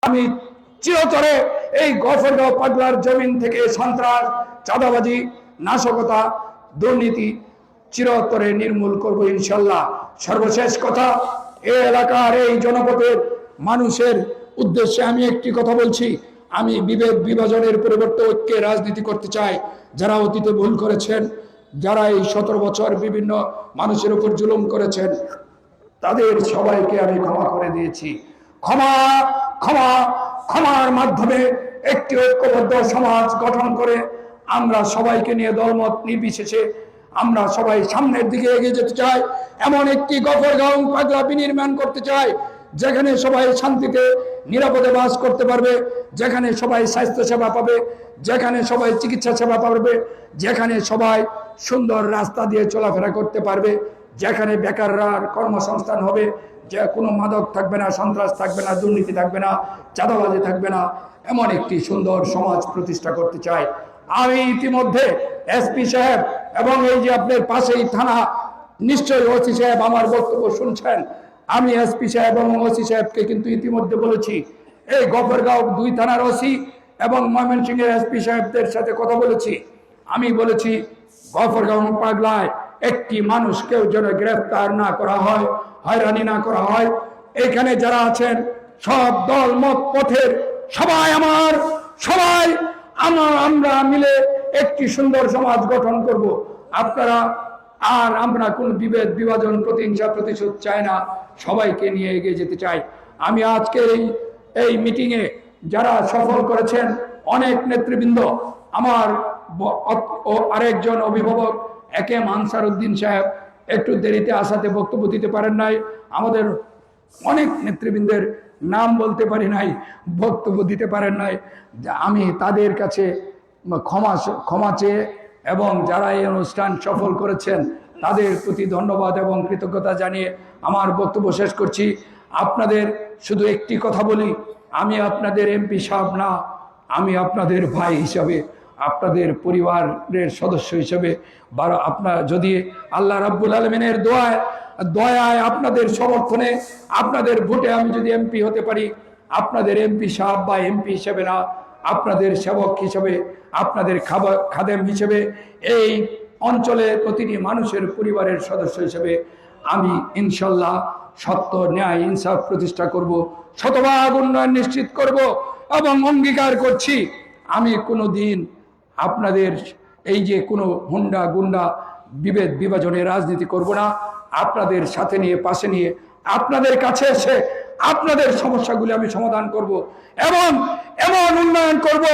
আমি চিরতরে এই গফরগাঁও পাগলার জমিন থেকে সন্ত্রাস, চাঁদাবাজি, নাশকতা, দুর্নীতি চিরতরে নির্মূল করব ইনশাল্লাহ। সর্বশেষ কথা, এই এলাকার এই জনপদের মানুষের উদ্দেশ্যে আমি একটি কথা বলছি। আমি বিভেদ বিভাজনের পরিবর্তে ঐক্যে রাজনীতি করতে চাই। যারা অতীতে ভুল করেছেন, যারা এই 17 বছর বিভিন্ন মানুষের উপর জুলুম করেছেন, তাদের সবাইকে আমি ক্ষমা করে দিয়েছি। ক্ষমা ক্ষমা ক্ষমার মাধ্যমে একটি ঐক্যবদ্ধ সমাজ গঠন করে আমরা সবাইকে নিয়ে দলমত নির্বিশেষে আমরা সবাই সামনের দিকে এগিয়ে যেতে চাই। এমন একটি গফরগাঁও পাগলা বিনির্মাণ করতে চাই যেখানে সবাই শান্তিতে নিরাপদে বাস করতে পারবে, যেখানে সবাই স্বাস্থ্য সেবা পাবে, যেখানে সবাই চিকিৎসা সেবা পাবে, যেখানে সবাই সুন্দর রাস্তা দিয়ে চলাফেরা করতে পারবে, যেখানে বেকাররা কর্মসংস্থান হবে, যে কোনো মাদক থাকবে না, সন্ত্রাস থাকবে না, দুর্নীতি থাকবে না, চাঁদাবাজি থাকবে না, এমন একটি সুন্দর সমাজ প্রতিষ্ঠা করতে চাই। আমি ইতিমধ্যে এসপি সাহেব এবং এই যে আপনার পাশেই থানা, নিশ্চয়ই ওসি সাহেব আমার বক্তব্য শুনছেন, আমি এসপি সাহেব এবং ওসি সাহেবকে কিন্তু ইতিমধ্যে বলেছি, এই গফরগাঁও 2 থানার ওসি এবং ময়মনসিংহের এসপি সাহেবদের সাথে কথা বলেছি। আমি বলেছি গফরগাঁও পাগলায় একটি মানুষকেও যেন গ্রেফতার না করা হয়, হয়রানি না করা হয়। এখানে যারা আছেন সব দল মত পথের সবাই আমরা মিলে একটি সুন্দর সমাজ গঠন করব। আপনারা আর আমরা কোনো বিভেদ বিভাজন, প্রতিহিংসা, প্রতিশোধ চাই না, সবাইকে নিয়ে এগিয়ে যেতে চাই। আমি আজকের এই মিটিংয়ে যারা সফল করেছেন অনেক নেতৃবৃন্দ, আমার আরেকজন অভিভাবক একেম আনসারউদ্দিন সাহেব একটু দেরিতে আসাতে বক্তব্য দিতে পারেন নাই, আমাদের অনেক নেতৃবৃন্দের নাম বলতে পারি নাই, বক্তব্য দিতে পারেন নাই। আমি তাদের কাছে ক্ষমা চেয়ে এবং যারা এই অনুষ্ঠান সফল করেছেন তাদের প্রতি ধন্যবাদ এবং কৃতজ্ঞতা জানিয়ে আমার বক্তব্য শেষ করছি। আপনাদের শুধু একটি কথা বলি, আমি আপনাদের এমপি সাহেব না, আমি আপনাদের ভাই হিসাবে, আপনাদের পরিবারের সদস্য হিসেবে, আপনার যদি আল্লাহ রাব্বুল আলামিনের দয়ায় আপনাদের সমর্থনে, আপনাদের ভোটে আমি যদি এমপি হতে পারি, আপনাদের এমপি সাহেব বা এমপি হিসেবে না, আপনাদের সেবক হিসেবে, আপনাদের খাদেম হিসেবে, এই অঞ্চলের প্রতিটি মানুষের পরিবারের সদস্য হিসেবে আমি ইনশাল্লাহ সত্য, ন্যায়, ইনসাফ প্রতিষ্ঠা করব, শতভাগ উন্নয়ন নিশ্চিত করব এবং অঙ্গীকার করছি আমি কোনো দিন আপনাদের এই যে কোনো হুন্ডা গুন্ডা বিভেদ বিভাজনের রাজনীতি করব না। আপনাদের সাথে নিয়ে, পাশে নিয়ে, আপনাদের কাছে এসে আপনাদের সমস্যাগুলি আমি সমাধান করব এবং এমন উন্নয়ন করব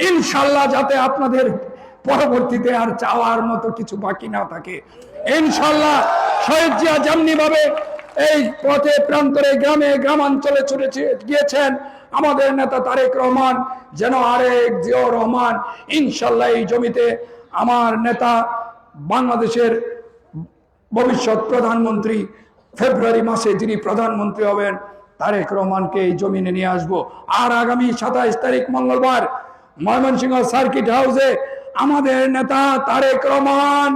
ইনশাল্লাহ যাতে আপনাদের পরবর্তীতে আর চাওয়ার মতো কিছু বাকি না থাকে। ইনশাল্লাহ শহীদ জিয়া যেমনি ভাবে এই পথে প্রান্তরে গ্রামে গ্রামাঞ্চলে ছুটে গিয়েছেন, আমাদের নেতা তারেক রহমান যেন আরেক জিয়াউর রহমান ইনশাল্লাহ এই জমিতে আমার নেতা বাংলাদেশের ভবিষ্যৎ প্রধানমন্ত্রী, ফেব্রুয়ারি মাসে যিনি প্রধানমন্ত্রী হবেন, তারেক রহমানকে এই জমিনে নিয়ে আসবো। আর আগামী 27 তারিখ মঙ্গলবার ময়মনসিংহ সার্কিট হাউসে আমাদের নেতা তারেক রহমান,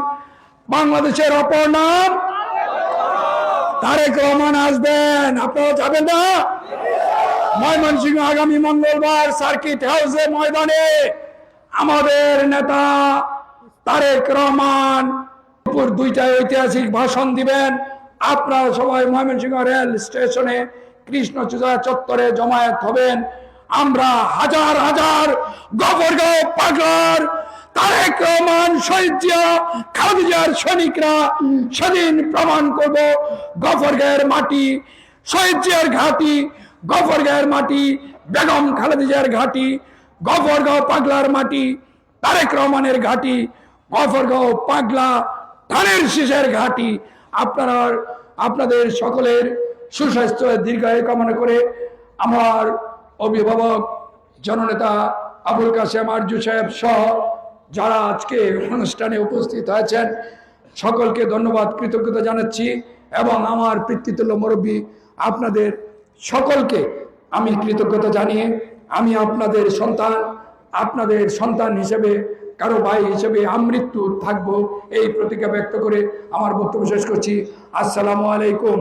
বাংলাদেশের অপর নাম তারেক রহমান আসবেন। আপনারা যাবেন না? ময়মনসিংহ আগামী মঙ্গলবার সার্কিট হাউসে ময়দানে আমাদের নেতা তারেক রহমান দুপুর 2টায় ঐতিহাসিক ভাষণ দিবেন। আপনারা সবাই ময়মনসিংহ রেল স্টেশনে কৃষ্ণচূড়া চত্বরে জমায়েত হবেন। আমরা হাজার হাজার গফরগাঁও পাগলার তারেক রহমান, শহীদ জিয়া, খালেদা জিয়ার সৈনিকরা সেদিন প্রমাণ করব গফরগাঁওয়ের মাটি শহীদ জিয়ার ঘাঁটি, গফরগাঁওয়ের মাটি বেগম খালেদা জিয়ার ঘাঁটি, গফরগাঁও পাগলার মাটি তারেক রহমানের ঘাঁটি, গফরগাঁও পাগলা ধানের শীষের ঘাঁটি। আপনাদের সকলের সুস্বাস্থ্য দীর্ঘায়ু কামনা করে আমার অভিভাবক জননেতা আবুল কাসেম আরজু সাহেব সহ যারা আজকে অনুষ্ঠানে উপস্থিত হয়েছেন সকলকে ধন্যবাদ, কৃতজ্ঞতা জানাচ্ছি এবং আমার পিতৃতুল্য মুরব্বী আপনাদের সকলকে আমি কৃতজ্ঞতা জানিয়ে আমি আপনাদের সন্তান হিসেবে, কারো ভাই হিসেবে আমৃত্যু থাকবো এই প্রতিজ্ঞা ব্যক্ত করে আমার বক্তব্য শেষ করছি। আসসালামু আলাইকুম।